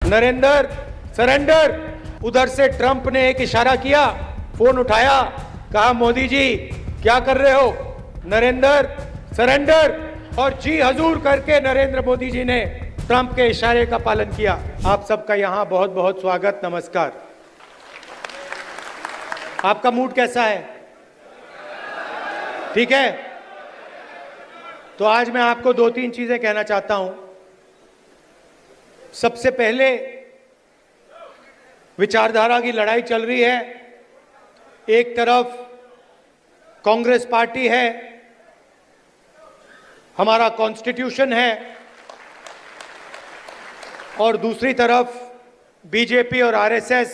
Narendra surrender. उधर से Trump ने एक इशारा किया, फोन उठाया, कहा मोदी जी क्या कर रहे हो, नरेंद्र सरेंडर। और जी हजूर करके नरेंद्र मोदी जी ने ट्रंप के इशारे का पालन किया। आप सबका यहां बहुत बहुत स्वागत, नमस्कार। आपका मूड कैसा है? ठीक है? तो आज मैं आपको दो तीन चीजें कहना चाहता हूं। सबसे पहले, विचारधारा की लड़ाई चल रही है। एक तरफ कांग्रेस पार्टी है, हमारा कॉन्स्टिट्यूशन है, और दूसरी तरफ बीजेपी और आरएसएस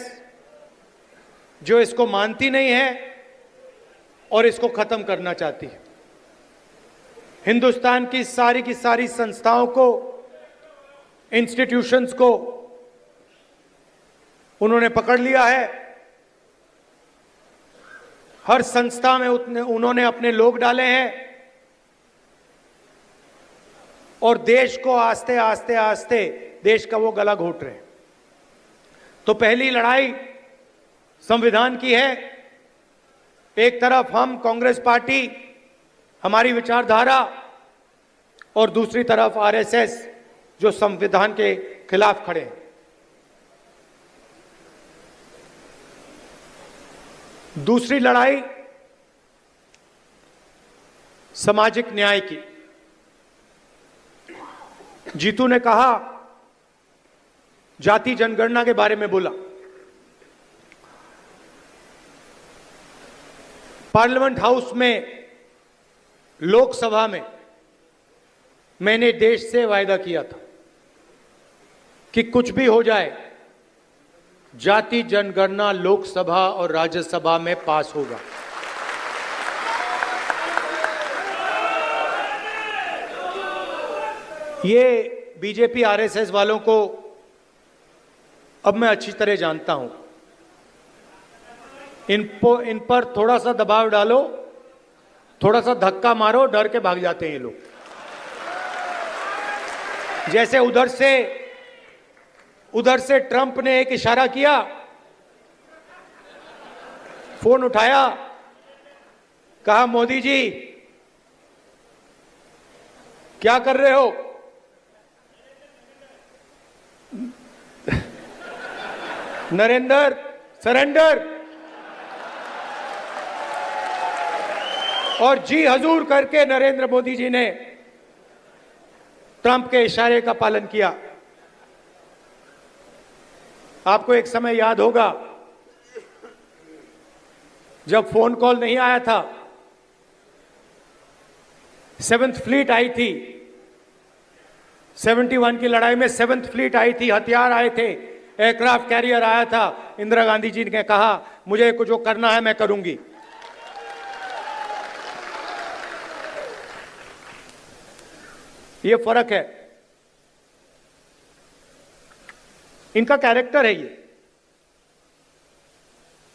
जो इसको मानती नहीं है और इसको खत्म करना चाहती है। हिंदुस्तान की सारी संस्थाओं को, इंस्टीट्यूशंस को उन्होंने पकड़ लिया है। हर संस्था में उन्होंने अपने लोग डाले हैं और देश को आस्ते आस्ते आस्ते देश का वो गला घोट रहे हैं। तो पहली लड़ाई संविधान की है। एक तरफ हम कांग्रेस पार्टी, हमारी विचारधारा, और दूसरी तरफ आरएसएस जो संविधान के खिलाफ खड़े हैं। दूसरी लड़ाई सामाजिक न्याय की। जीतू ने कहा, जाति जनगणना के बारे में बोला। पार्लियामेंट हाउस में, लोकसभा में मैंने देश से वायदा किया था कि कुछ भी हो जाए, जाति जनगणना लोकसभा और राज्यसभा में पास होगा। ये बीजेपी आरएसएस वालों को अब मैं अच्छी तरह जानता हूं। इन पर थोड़ा सा दबाव डालो, थोड़ा सा धक्का मारो, डर के भाग जाते हैं ये लोग। जैसे उधर से ट्रंप ने एक इशारा किया, फोन उठाया, कहा मोदी जी क्या कर रहे हो, नरेंद्र सरेंडर। और जी हजूर करके नरेंद्र मोदी जी ने ट्रंप के इशारे का पालन किया। आपको एक समय याद होगा जब फोन कॉल नहीं आया था, 7th फ्लीट आई थी, 71 की लड़ाई में 7th फ्लीट आई थी, हथियार आए थे, एयरक्राफ्ट कैरियर आया था। इंदिरा गांधी जी ने कहा मुझे कुछ जो करना है मैं करूंगी। ये फर्क है, इनका कैरेक्टर है।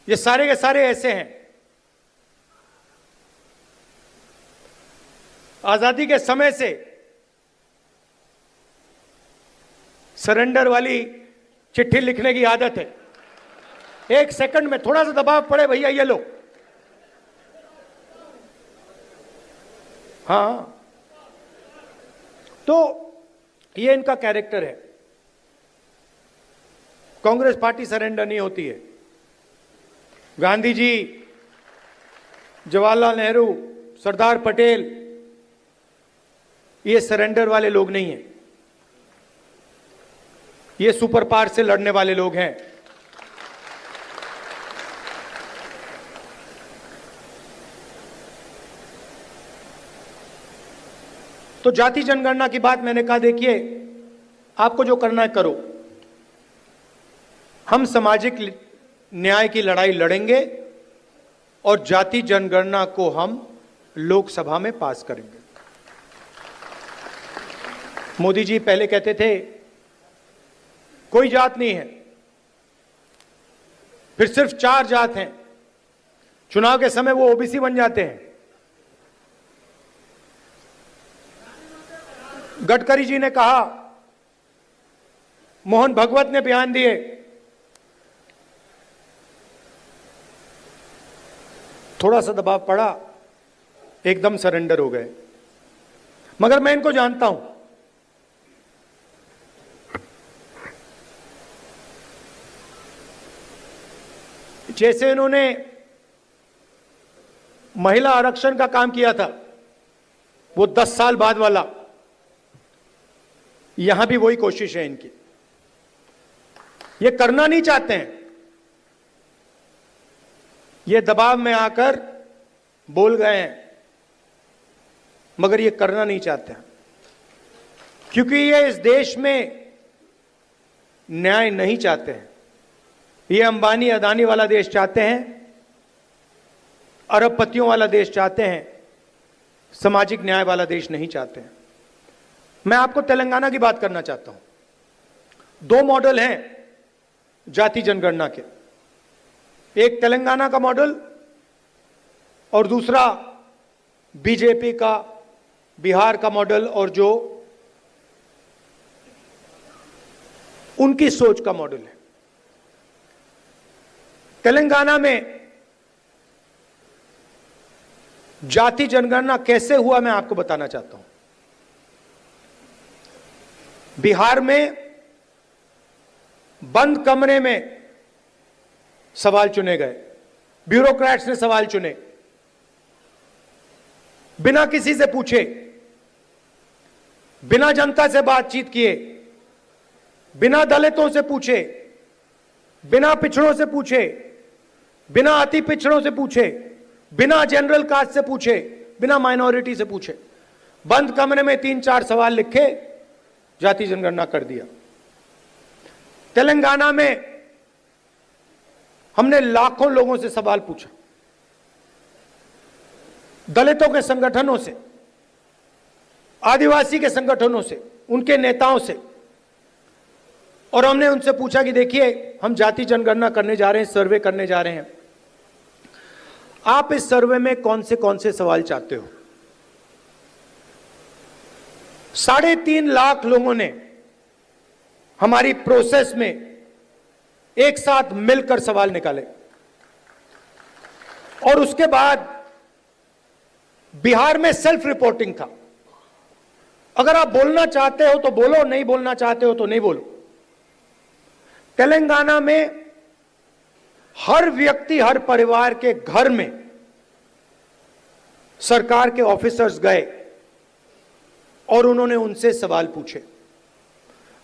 ये सारे के सारे ऐसे हैं। आजादी के समय से सरेंडर वाली चिट्ठी लिखने की आदत है। एक सेकंड में थोड़ा सा दबाव पड़े, भैया ये लो। हाँ, तो ये इनका कैरेक्टर है। कांग्रेस पार्टी सरेंडर नहीं होती है। गांधी जी, जवाहरलाल नेहरू, सरदार पटेल, ये सरेंडर वाले लोग नहीं हैं। ये सुपर पावर से लड़ने वाले लोग हैं। तो जाति जनगणना की बात मैंने कहा, देखिए आपको जो करना है करो। हम सामाजिक न्याय की लड़ाई लड़ेंगे और जाति जनगणना को हम लोकसभा में पास करेंगे। मोदी जी पहले कहते थे कोई जात नहीं है, फिर सिर्फ 4 जात हैं। चुनाव के समय वो ओबीसी बन जाते हैं। गडकरी जी ने कहा मोहन भगवत ने बयान दिए, थोड़ा सा दबाव पड़ा, एकदम सरेंडर हो गए। मगर मैं इनको जानता हूं, जैसे इन्होंने महिला आरक्षण का काम किया था, वो 10 साल बाद वाला, यहां भी वही कोशिश है इनकी। ये करना नहीं चाहते हैं, ये दबाव में आकर बोल गए हैं, मगर ये करना नहीं चाहते हैं, क्योंकि ये इस देश में न्याय नहीं चाहते हैं। ये अंबानी अदानी वाला देश चाहते हैं, अरबपतियों वाला देश चाहते हैं, सामाजिक न्याय वाला देश नहीं चाहते हैं। मैं आपको तेलंगाना की बात करना चाहता हूं। 2 मॉडल हैं जाति जनगणना के, एक तेलंगाना का मॉडल और दूसरा बीजेपी का बिहार का मॉडल, और जो उनकी सोच का मॉडल है। तेलंगाना में जाति जनगणना कैसे हुआ मैं आपको बताना चाहता हूं। बिहार में बंद कमरे में सवाल चुने गए, ब्यूरोक्रेट्स ने सवाल चुने, बिना किसी से पूछे, बिना जनता से बातचीत किए, बिना दलितों से पूछे, बिना पिछड़ों से पूछे, बिना अति पिछड़ों से पूछे, बिना जनरल कास्ट से पूछे, बिना माइनॉरिटी से पूछे, बंद कमरे में 3-4 सवाल लिखे, जाति जनगणना कर दिया। तेलंगाना में हमने लाखों लोगों से सवाल पूछा, दलितों के संगठनों से, आदिवासी के संगठनों से, उनके नेताओं से, और हमने उनसे पूछा कि देखिए, हम जाति जनगणना करने जा रहे हैं, सर्वे करने जा रहे हैं, आप इस सर्वे में कौन से सवाल चाहते हो। 3.5 लाख लोगों ने हमारी प्रोसेस में एक साथ मिलकर सवाल निकाले, और उसके बाद बिहार में सेल्फ रिपोर्टिंग था। अगर आप बोलना चाहते हो तो बोलो, नहीं बोलना चाहते हो तो नहीं बोलो। तेलंगाना में हर व्यक्ति, हर परिवार के घर में सरकार के ऑफिसर्स गए और उन्होंने उनसे सवाल पूछे।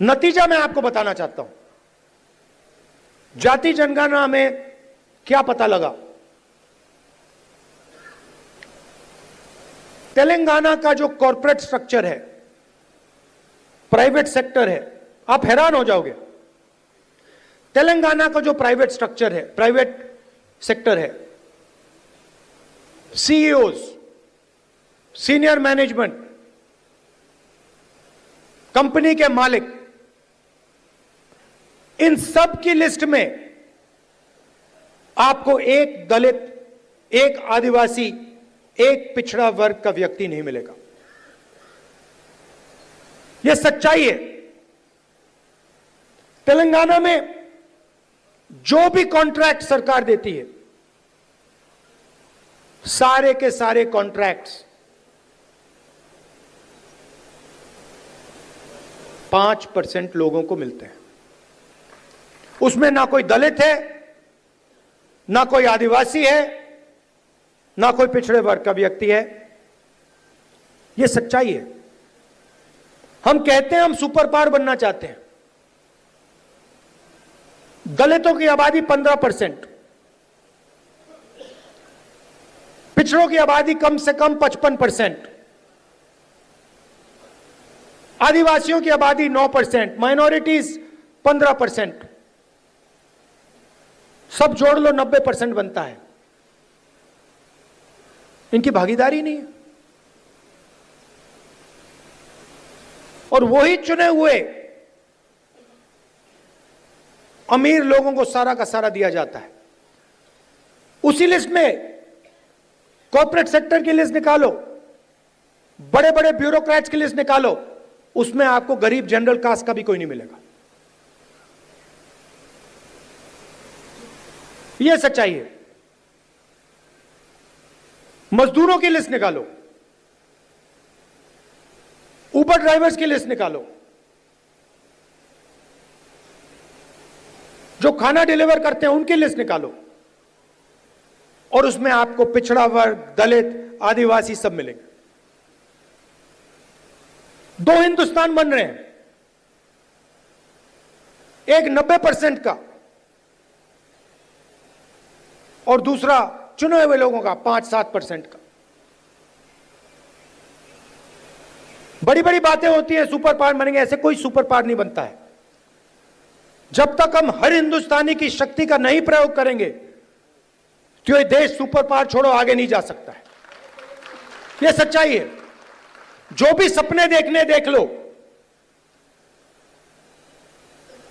नतीजा मैं आपको बताना चाहता हूं। जाति जनगणना में क्या पता लगा? तेलंगाना का जो कॉर्पोरेट स्ट्रक्चर है, प्राइवेट सेक्टर है, आप हैरान हो जाओगे। तेलंगाना का जो प्राइवेट स्ट्रक्चर है, प्राइवेट सेक्टर है, सीईओज, सीनियर मैनेजमेंट, कंपनी के मालिक, इन सब की लिस्ट में आपको एक दलित, एक आदिवासी, एक पिछड़ा वर्ग का व्यक्ति नहीं मिलेगा। यह सच्चाई है। तेलंगाना में जो भी कॉन्ट्रैक्ट सरकार देती है, सारे के सारे कॉन्ट्रैक्ट्स 5% लोगों को मिलते हैं। उसमें ना कोई दलित है, ना कोई आदिवासी है, ना कोई पिछड़े वर्ग का व्यक्ति है। यह सच्चाई है। हम कहते हैं हम सुपर पावर बनना चाहते हैं। दलितों की आबादी 15%, पिछड़ों की आबादी कम से कम 55%, आदिवासियों की आबादी 9%, माइनॉरिटीज 15%, सब जोड़ लो 90% बनता है। इनकी भागीदारी नहीं है। और वही चुने हुए अमीर लोगों को सारा का सारा दिया जाता है। उसी लिस्ट में कॉर्पोरेट सेक्टर की लिस्ट निकालो, बड़े बड़े ब्यूरोक्रेट्स की लिस्ट निकालो, उसमें आपको गरीब जनरल कास्ट का भी कोई नहीं मिलेगा। यह सच्चाई है। मजदूरों की लिस्ट निकालो, उबर ड्राइवर्स की लिस्ट निकालो, जो खाना डिलीवर करते हैं उनकी लिस्ट निकालो, और उसमें आपको पिछड़ा वर्ग, दलित, आदिवासी सब मिलेंगे। दो हिंदुस्तान बन रहे हैं, एक 90% का और दूसरा चुने हुए लोगों का 5-7% का। बड़ी बड़ी बातें होती हैं सुपर पावर बनेंगे, ऐसे कोई सुपर पावर नहीं बनता है। जब तक हम हर हिंदुस्तानी की शक्ति का नहीं प्रयोग करेंगे तो ये देश सुपर पावर छोड़ो आगे नहीं जा सकता है। यह सच्चाई है। जो भी सपने देखने देख लो,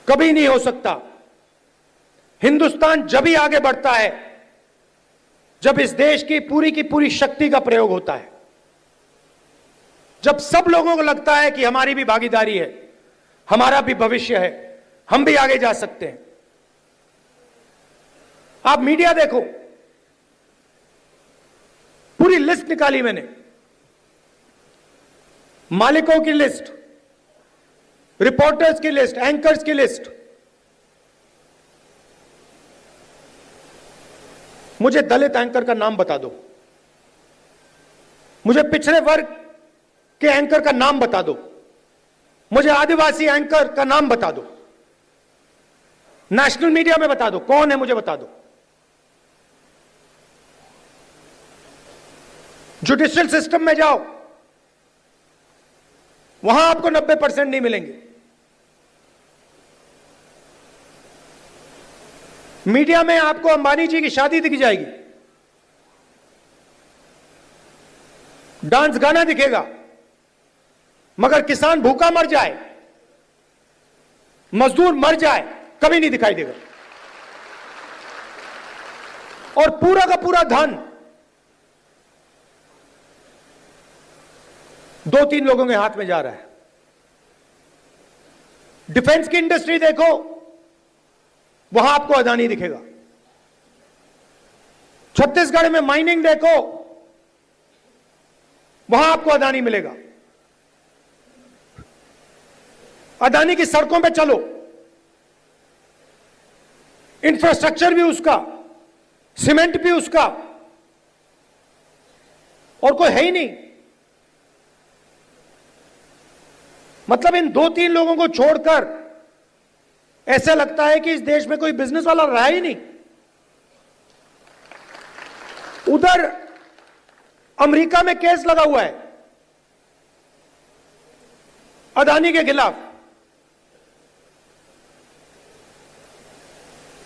कभी नहीं हो सकता। हिंदुस्तान जब ही आगे बढ़ता है जब इस देश की पूरी शक्ति का प्रयोग होता है, जब सब लोगों को लगता है कि हमारी भी भागीदारी है, हमारा भी भविष्य है, हम भी आगे जा सकते हैं। आप मीडिया देखो, पूरी लिस्ट निकाली मैंने, मालिकों की लिस्ट, रिपोर्टर्स की लिस्ट, एंकर्स की लिस्ट। मुझे दलित एंकर का नाम बता दो, मुझे पिछड़े वर्ग के एंकर का नाम बता दो, मुझे आदिवासी एंकर का नाम बता दो, नेशनल मीडिया में बता दो कौन है, मुझे बता दो। जुडिशियल सिस्टम में जाओ, वहां आपको 90% नहीं मिलेंगे। मीडिया में आपको अंबानी जी की शादी दिख जाएगी, डांस गाना दिखेगा, मगर किसान भूखा मर जाए, मजदूर मर जाए, कभी नहीं दिखाई देगा। और पूरा का पूरा धन 2-3 लोगों के हाथ में जा रहा है। डिफेंस की इंडस्ट्री देखो, वहां आपको अदानी दिखेगा। छत्तीसगढ़ में माइनिंग देखो, वहां आपको अदानी मिलेगा। अदानी की सड़कों पे चलो, इंफ्रास्ट्रक्चर भी उसका, सीमेंट भी उसका, और कोई है ही नहीं। मतलब इन 2-3 लोगों को छोड़कर ऐसा लगता है कि इस देश में कोई बिजनेस वाला रहा ही नहीं। उधर अमेरिका में केस लगा हुआ है अदानी के खिलाफ,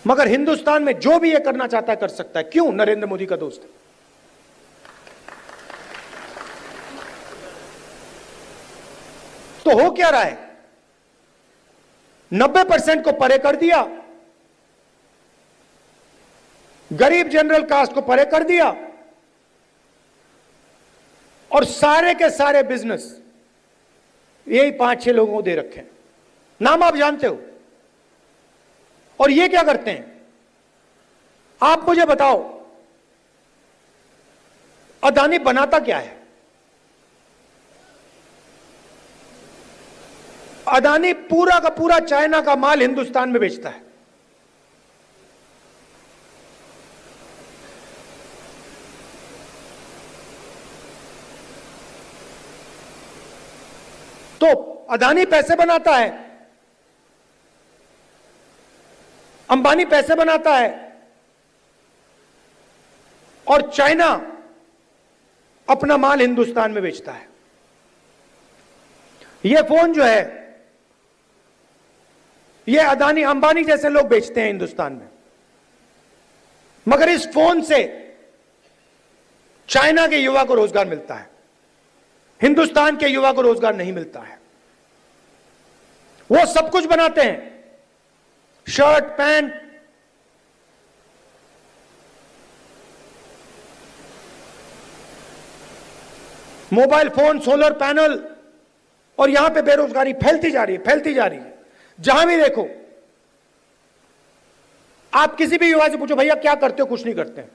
मगर हिंदुस्तान में जो भी ये करना चाहता है कर सकता है। क्यों? नरेंद्र मोदी का दोस्त है। तो हो क्या रहा है? 90% को परे कर दिया, गरीब जनरल कास्ट को परे कर दिया, और सारे के सारे बिजनेस यही 5-6 लोगों को दे रखे हैं। नाम आप जानते हो। और ये क्या करते हैं? आप मुझे बताओ, अदानी बनाता क्या है? अदानी पूरा का पूरा चाइना का माल हिंदुस्तान में बेचता है। तो अदानी पैसे बनाता है, अंबानी पैसे बनाता है, और चाइना अपना माल हिंदुस्तान में बेचता है। यह फोन जो है, ये अदानी अंबानी जैसे लोग बेचते हैं हिंदुस्तान में, मगर इस फोन से चाइना के युवा को रोजगार मिलता है, हिंदुस्तान के युवा को रोजगार नहीं मिलता है। वो सब कुछ बनाते हैं, shirt, pant, mobile phone, solar panel, और यहां पे बेरोजगारी फैलती जा रही है, फैलती जा रही है। जहां भी देखो आप किसी भी युवा से पूछो, भैया क्या करते हो? कुछ नहीं करते हैं।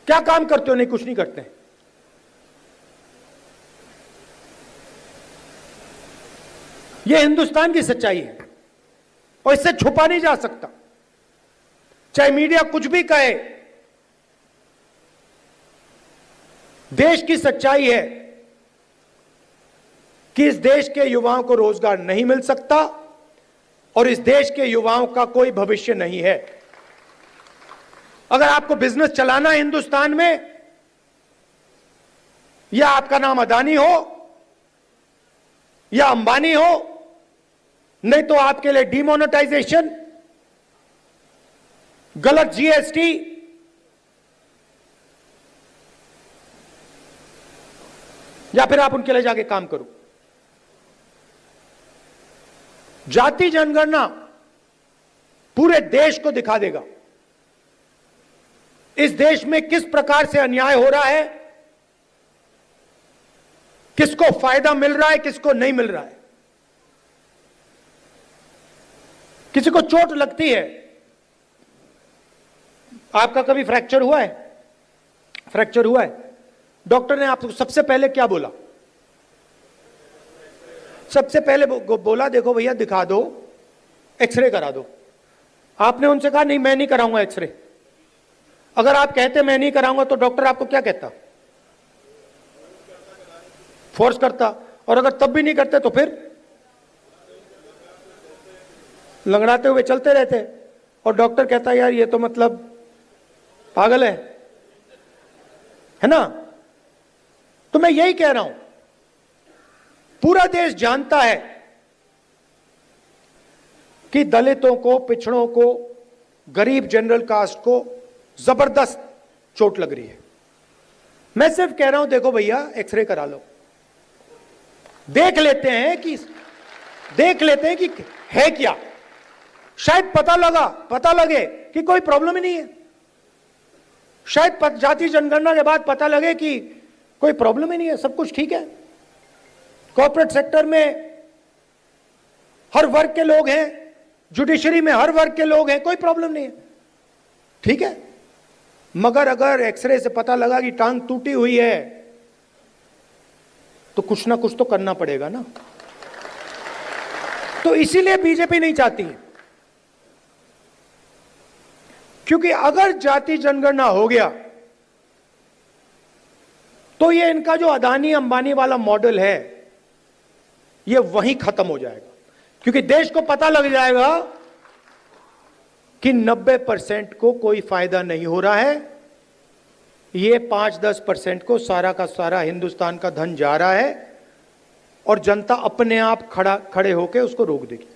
क्या काम करते हो? नहीं, कुछ नहीं करते हैं। यह हिंदुस्तान की सच्चाई है और इससे छुपा नहीं जा सकता, चाहे मीडिया कुछ भी कहे। देश की सच्चाई है कि इस देश के युवाओं को रोजगार नहीं मिल सकता और इस देश के युवाओं का कोई भविष्य नहीं है। अगर आपको बिजनेस चलाना है हिंदुस्तान में, या आपका नाम अदानी हो या अंबानी हो, नहीं तो आपके लिए डिमोनेटाइजेशन, गलत जीएसटी, या फिर आप उनके लिए जाके काम करो। जाति जनगणना पूरे देश को दिखा देगा इस देश में किस प्रकार से अन्याय हो रहा है, किसको फायदा मिल रहा है, किसको नहीं मिल रहा है। किसी को चोट लगती है, आपका कभी फ्रैक्चर हुआ है? फ्रैक्चर हुआ है, डॉक्टर ने आपको सबसे पहले क्या बोला? सबसे पहले बोला देखो भैया दिखा दो, एक्सरे करा दो। आपने उनसे कहा नहीं मैं नहीं कराऊंगा एक्सरे। अगर आप कहते मैं नहीं कराऊंगा तो डॉक्टर आपको क्या कहता? फोर्स करता। और अगर तब भी नहीं करते तो फिर लंगड़ाते हुए चलते रहते। और डॉक्टर कहता यार ये तो मतलब पागल है ना? तो मैं यही कह रहा हूं, पूरा देश जानता है कि दलितों को, पिछड़ों को, गरीब जनरल कास्ट को जबरदस्त चोट लग रही है। मैं सिर्फ कह रहा हूं देखो भैया एक्सरे करा लो, देख लेते हैं कि है क्या। शायद पता लगे कि कोई प्रॉब्लम ही नहीं है। शायद जाति जनगणना के बाद पता लगे कि कोई प्रॉब्लम ही नहीं है, सब कुछ ठीक है। कॉर्पोरेट सेक्टर में हर वर्ग के लोग हैं, जुडिशरी में हर वर्ग के लोग हैं, कोई प्रॉब्लम नहीं है, ठीक है। मगर अगर एक्सरे से पता लगा कि टांग टूटी हुई है तो कुछ ना कुछ तो करना पड़ेगा ना। तो इसीलिए बीजेपी नहीं चाहती है, क्योंकि अगर जाति जनगणना हो गया तो ये इनका जो अदानी अंबानी वाला मॉडल है ये वहीं खत्म हो जाएगा। क्योंकि देश को पता लग जाएगा कि 90% को कोई फायदा नहीं हो रहा है, ये 5-10% को सारा का सारा हिंदुस्तान का धन जा रहा है और जनता अपने आप खड़े होकर उसको रोक देगी।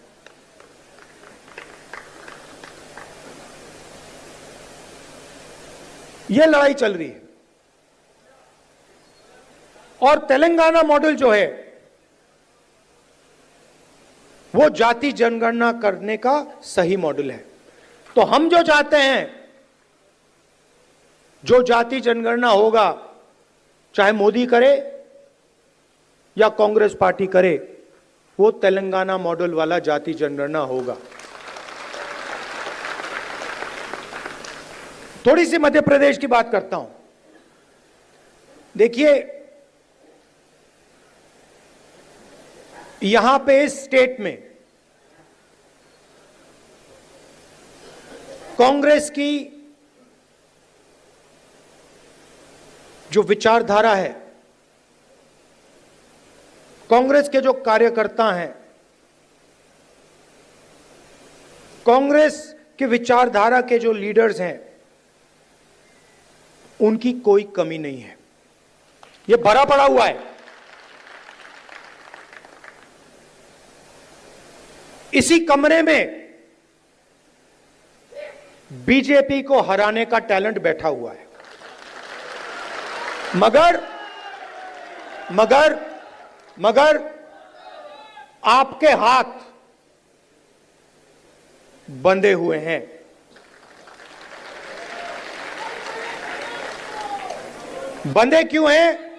ये लड़ाई चल रही है। और तेलंगाना मॉडल जो है वो जाति जनगणना करने का सही मॉडल है। तो हम जो चाहते हैं, जो जाति जनगणना होगा, चाहे मोदी करे या कांग्रेस पार्टी करे, वो तेलंगाना मॉडल वाला जाति जनगणना होगा। थोड़ी सी मध्य प्रदेश की बात करता हूं। देखिए यहां पे इस स्टेट में कांग्रेस की जो विचारधारा है, कांग्रेस के जो कार्यकर्ता हैं, कांग्रेस के विचारधारा के जो लीडर्स हैं, उनकी कोई कमी नहीं है। ये भरा पड़ा हुआ है। इसी कमरे में बीजेपी को हराने का टैलेंट बैठा हुआ है। मगर आपके हाथ बंधे हुए हैं। बंधे क्यों हैं?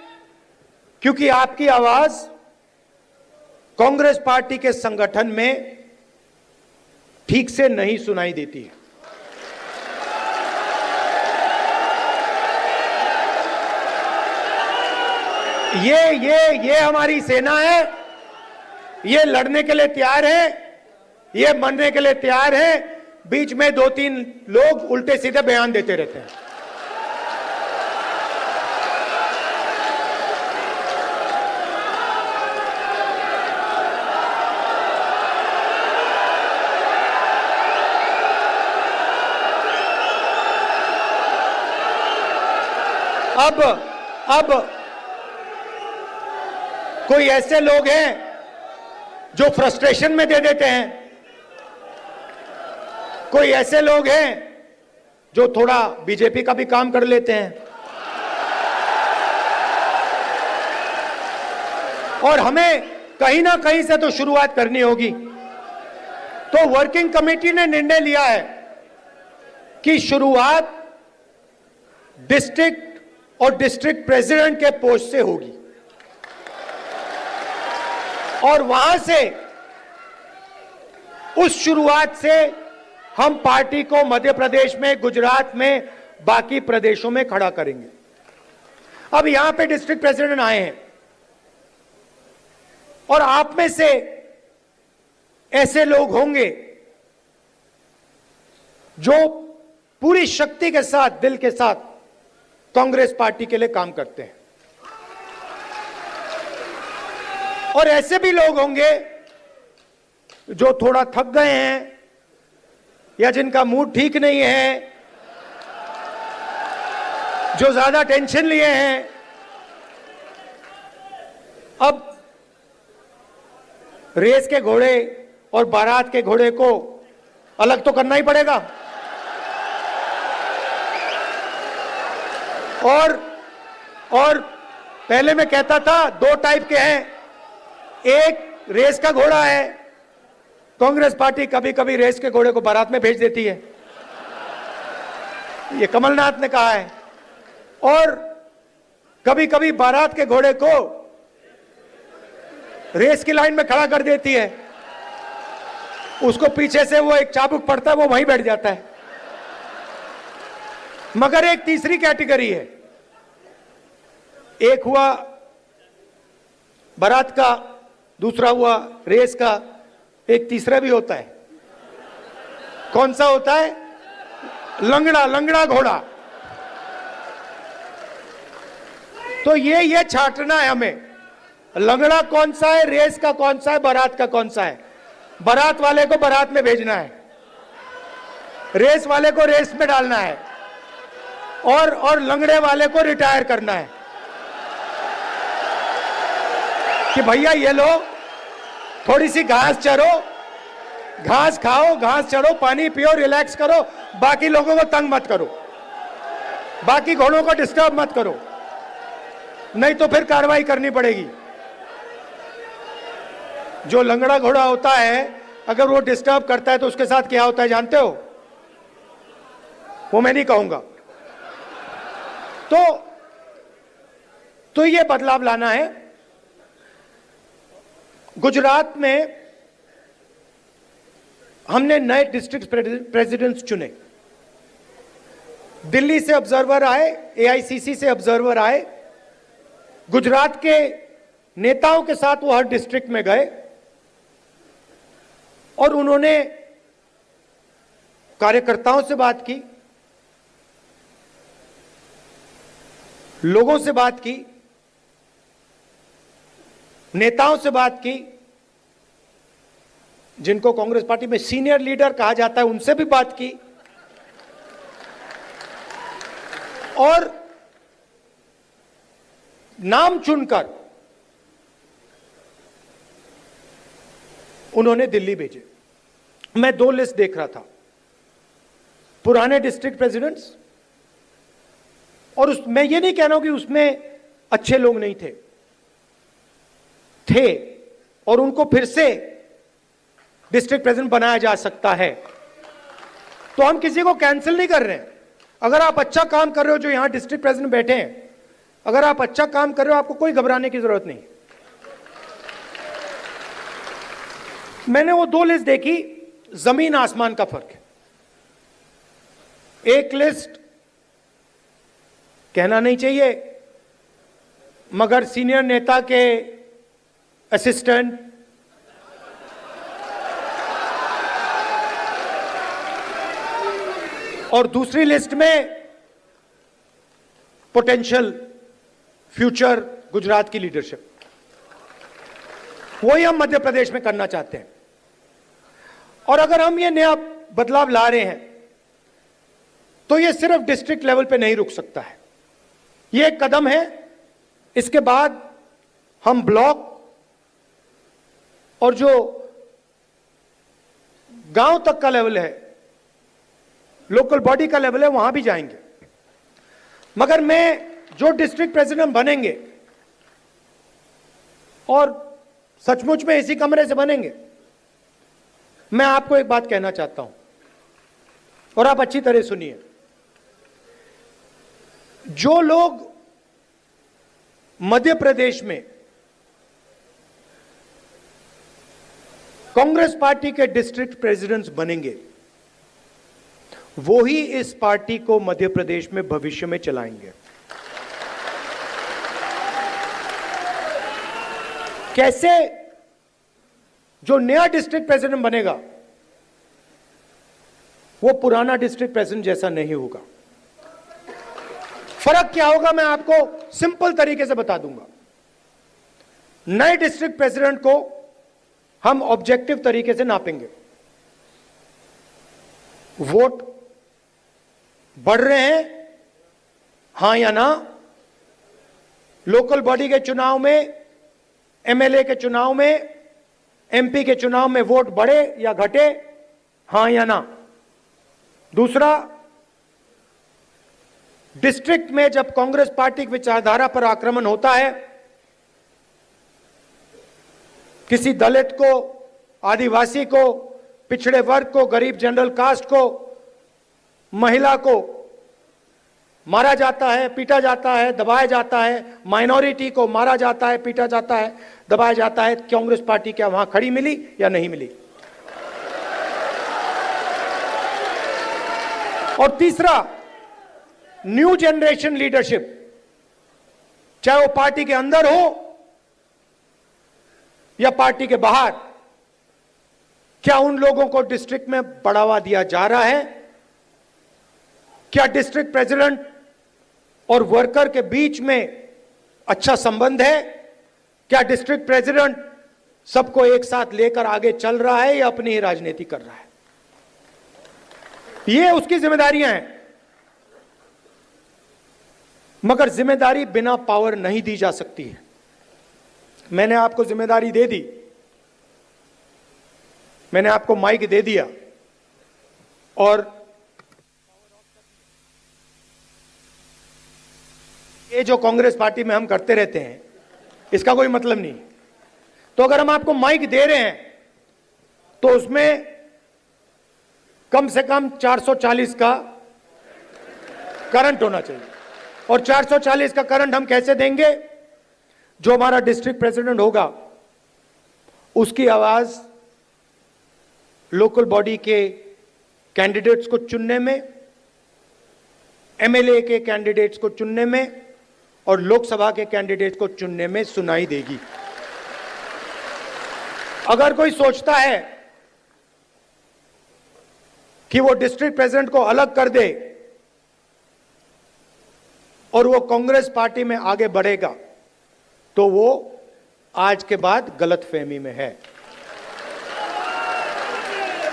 क्योंकि आपकी आवाज कांग्रेस पार्टी के संगठन में ठीक से नहीं सुनाई देती है। ये हमारी सेना है, ये लड़ने के लिए तैयार है, ये मरने के लिए तैयार है। बीच में 2-3 लोग उल्टे सीधे बयान देते रहते हैं। अब कोई ऐसे लोग हैं जो फ्रस्ट्रेशन में दे देते हैं, कोई ऐसे लोग हैं जो थोड़ा बीजेपी का भी काम कर लेते हैं, और हमें कहीं ना कहीं से तो शुरुआत करनी होगी। तो वर्किंग कमेटी ने निर्णय लिया है कि शुरुआत डिस्ट्रिक्ट और डिस्ट्रिक्ट प्रेसिडेंट के पोस्ट से होगी, और वहां से, उस शुरुआत से हम पार्टी को मध्य प्रदेश में, गुजरात में, बाकी प्रदेशों में खड़ा करेंगे। अब यहां पे डिस्ट्रिक्ट प्रेसिडेंट आए हैं, और आप में से ऐसे लोग होंगे जो पूरी शक्ति के साथ, दिल के साथ कांग्रेस पार्टी के लिए काम करते हैं, और ऐसे भी लोग होंगे जो थोड़ा थक गए हैं या जिनका मूड ठीक नहीं है, जो ज्यादा टेंशन लिए हैं। अब रेस के घोड़े और बारात के घोड़े को अलग तो करना ही पड़ेगा, और पहले मैं कहता था 2 टाइप के हैं। एक रेस का घोड़ा है, कांग्रेस पार्टी कभी कभी रेस के घोड़े को बारात में भेज देती है, ये कमलनाथ ने कहा है, और कभी कभी बारात के घोड़े को रेस की लाइन में खड़ा कर देती है, उसको पीछे से वो एक चाबुक पड़ता है, वो वहीं बैठ जाता है। मगर एक तीसरी कैटेगरी है, एक हुआ बारात का, दूसरा हुआ रेस का, एक तीसरा भी होता है। कौन सा होता है? लंगड़ा घोड़ा। तो ये छांटना है हमें, लंगड़ा कौन सा है, रेस का कौन सा है, बारात का कौन सा है। बारात वाले को बारात में भेजना है, रेस वाले को रेस में डालना है, और लंगड़े वाले को रिटायर करना है कि भैया ये लो, थोड़ी सी घास चरो, घास खाओ, घास चढ़ो, पानी पियो, रिलैक्स करो, बाकी लोगों को तंग मत करो, बाकी घोड़ों को डिस्टर्ब मत करो, नहीं तो फिर कार्रवाई करनी पड़ेगी। जो लंगड़ा घोड़ा होता है, अगर वो डिस्टर्ब करता है तो उसके साथ क्या होता है जानते हो? वो मैं नहीं कहूंगा। तो ये बदलाव लाना है। गुजरात में हमने नए डिस्ट्रिक्ट प्रेसिडेंट्स चुने, दिल्ली से ऑब्जर्वर आए, एआईसीसी से ऑब्जर्वर आए, गुजरात के नेताओं के साथ वो हर डिस्ट्रिक्ट में गए, और उन्होंने कार्यकर्ताओं से बात की, लोगों से बात की, नेताओं से बात की, जिनको कांग्रेस पार्टी में सीनियर लीडर कहा जाता है, उनसे भी बात की, और नाम चुनकर उन्होंने दिल्ली भेजे। मैं 2 लिस्ट देख रहा था, पुराने डिस्ट्रिक्ट प्रेसिडेंट्स, और मैं ये नहीं कह रहा हूं कि उसमें अच्छे लोग नहीं थे, और उनको फिर से डिस्ट्रिक्ट प्रेसिडेंट बनाया जा सकता है। तो हम किसी को कैंसिल नहीं कर रहे हैं। अगर आप अच्छा काम कर रहे हो, जो यहां डिस्ट्रिक्ट प्रेसिडेंट बैठे हैं, अगर आप अच्छा काम कर रहे हो, आपको कोई घबराने की जरूरत नहीं। मैंने वो 2 लिस्ट देखी, जमीन आसमान का फर्क है। एक लिस्ट कहना नहीं चाहिए, मगर सीनियर नेता के असिस्टेंट और दूसरी लिस्ट में पोटेंशियल फ्यूचर गुजरात की लीडरशिप, वही हम मध्य प्रदेश में करना चाहते हैं। और अगर हम ये नया बदलाव ला रहे हैं तो ये सिर्फ डिस्ट्रिक्ट लेवल पे नहीं रुक सकता है, ये एक कदम है। इसके बाद हम ब्लॉक और जो गांव तक का लेवल है, लोकल बॉडी का लेवल है, वहां भी जाएंगे। मगर मैं जो डिस्ट्रिक्ट प्रेसिडेंट बनेंगे और सचमुच में इसी कमरे से बनेंगे, मैं आपको एक बात कहना चाहता हूं और आप अच्छी तरह सुनिए। जो लोग मध्य प्रदेश में कांग्रेस पार्टी के डिस्ट्रिक्ट प्रेसिडेंट्स बनेंगे, वो ही इस पार्टी को मध्य प्रदेश में भविष्य में चलाएंगे। कैसे? जो नया डिस्ट्रिक्ट प्रेसिडेंट बनेगा वो पुराना डिस्ट्रिक्ट प्रेसिडेंट जैसा नहीं होगा। फर्क क्या होगा मैं आपको सिंपल तरीके से बता दूंगा। नए डिस्ट्रिक्ट प्रेसिडेंट को हम ऑब्जेक्टिव तरीके से नापेंगे। वोट बढ़ रहे हैं, हां या ना? लोकल बॉडी के चुनाव में, एमएलए के चुनाव में, एमपी के चुनाव में वोट बढ़े या घटे, हां या ना? दूसरा, डिस्ट्रिक्ट में जब कांग्रेस पार्टी की विचारधारा पर आक्रमण होता है, किसी दलित को, आदिवासी को, पिछड़े वर्ग को, गरीब जनरल कास्ट को, महिला को मारा जाता है, पीटा जाता है, दबाया जाता है, माइनॉरिटी को मारा जाता है, पीटा जाता है, दबाया जाता है, कांग्रेस पार्टी क्या वहां खड़ी मिली या नहीं मिली? और तीसरा, न्यू जनरेशन लीडरशिप, चाहे वो पार्टी के अंदर हो या पार्टी के बाहर, क्या उन लोगों को डिस्ट्रिक्ट में बढ़ावा दिया जा रहा है? क्या डिस्ट्रिक्ट प्रेसिडेंट और वर्कर के बीच में अच्छा संबंध है? क्या डिस्ट्रिक्ट प्रेसिडेंट सबको एक साथ लेकर आगे चल रहा है या अपनी ही राजनीति कर रहा है? ये उसकी जिम्मेदारियां हैं। मगर जिम्मेदारी बिना पावर नहीं दी जा सकती है। मैंने आपको जिम्मेदारी दे दी, मैंने आपको माइक दे दिया और ये जो कांग्रेस पार्टी में हम करते रहते हैं, इसका कोई मतलब नहीं। तो अगर हम आपको माइक दे रहे हैं तो उसमें कम से कम 440 का करंट होना चाहिए। और 440 का करंट हम कैसे देंगे? जो हमारा डिस्ट्रिक्ट प्रेसिडेंट होगा उसकी आवाज लोकल बॉडी के कैंडिडेट्स को चुनने में, एमएलए के कैंडिडेट्स को चुनने में और लोकसभा के कैंडिडेट्स को चुनने में सुनाई देगी। अगर कोई सोचता है कि वो डिस्ट्रिक्ट प्रेसिडेंट को अलग कर दे और वो कांग्रेस पार्टी में आगे बढ़ेगा, तो वो आज के बाद गलतफहमी में है।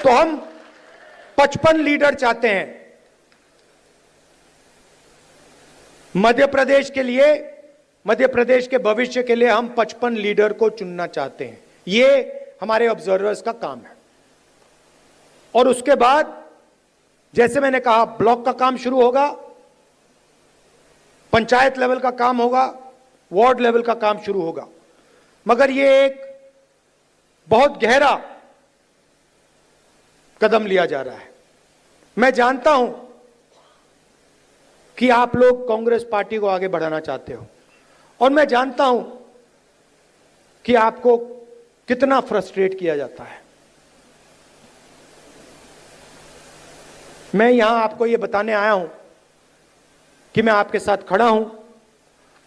तो हम 55 लीडर चाहते हैं मध्य प्रदेश के लिए, मध्य प्रदेश के भविष्य के लिए हम 55 लीडर को चुनना चाहते हैं। ये हमारे ऑब्जर्वर्स का काम है। और उसके बाद जैसे मैंने कहा, ब्लॉक का काम शुरू होगा, पंचायत लेवल का काम होगा, वार्ड लेवल का काम शुरू होगा। मगर ये एक बहुत गहरा कदम लिया जा रहा है। मैं जानता हूं कि आप लोग कांग्रेस पार्टी को आगे बढ़ाना चाहते हो और मैं जानता हूं कि आपको कितना फ्रस्ट्रेट किया जाता है। मैं यहां आपको यह बताने आया हूं कि मैं आपके साथ खड़ा हूं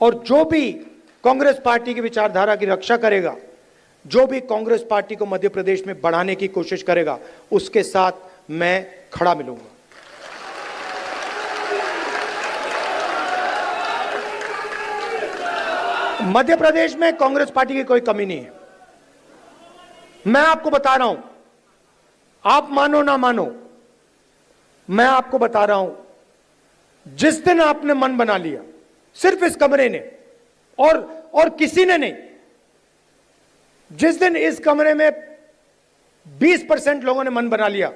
और जो भी कांग्रेस पार्टी की विचारधारा की रक्षा करेगा, जो भी कांग्रेस पार्टी को मध्य प्रदेश में बढ़ाने की कोशिश करेगा, उसके साथ मैं खड़ा मिलूंगा। मध्य प्रदेश में कांग्रेस पार्टी की कोई कमी नहीं है। मैं आपको बता रहा हूं, आप मानो ना मानो, मैं आपको बता रहा हूं, जिस दिन आपने मन बना लिया, सिर्फ इस कमरे ने और किसी ने नहीं, जिस दिन इस कमरे में 20% लोगों ने मन बना लिया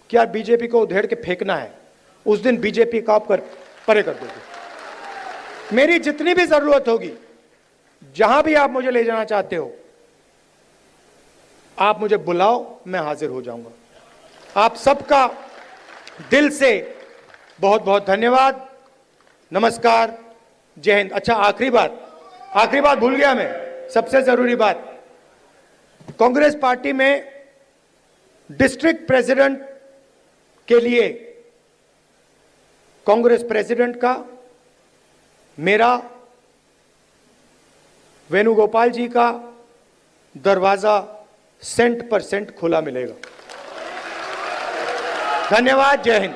कि यार बीजेपी को उधेड़ के फेंकना है, उस दिन बीजेपी का आप परे कर दोगे। मेरी जितनी भी जरूरत होगी, जहां भी आप मुझे ले जाना चाहते हो, आप मुझे बुलाओ, मैं हाजिर हो जाऊंगा। आप सबका दिल से बहुत बहुत धन्यवाद। नमस्कार, जय हिंद। अच्छा, आखिरी बात भूल गया मैं, सबसे जरूरी बात, कांग्रेस पार्टी में डिस्ट्रिक्ट प्रेसिडेंट के लिए कांग्रेस प्रेसिडेंट का मेरा, वेणुगोपाल जी का दरवाजा 100% खुला मिलेगा। धन्यवाद, जय हिंद।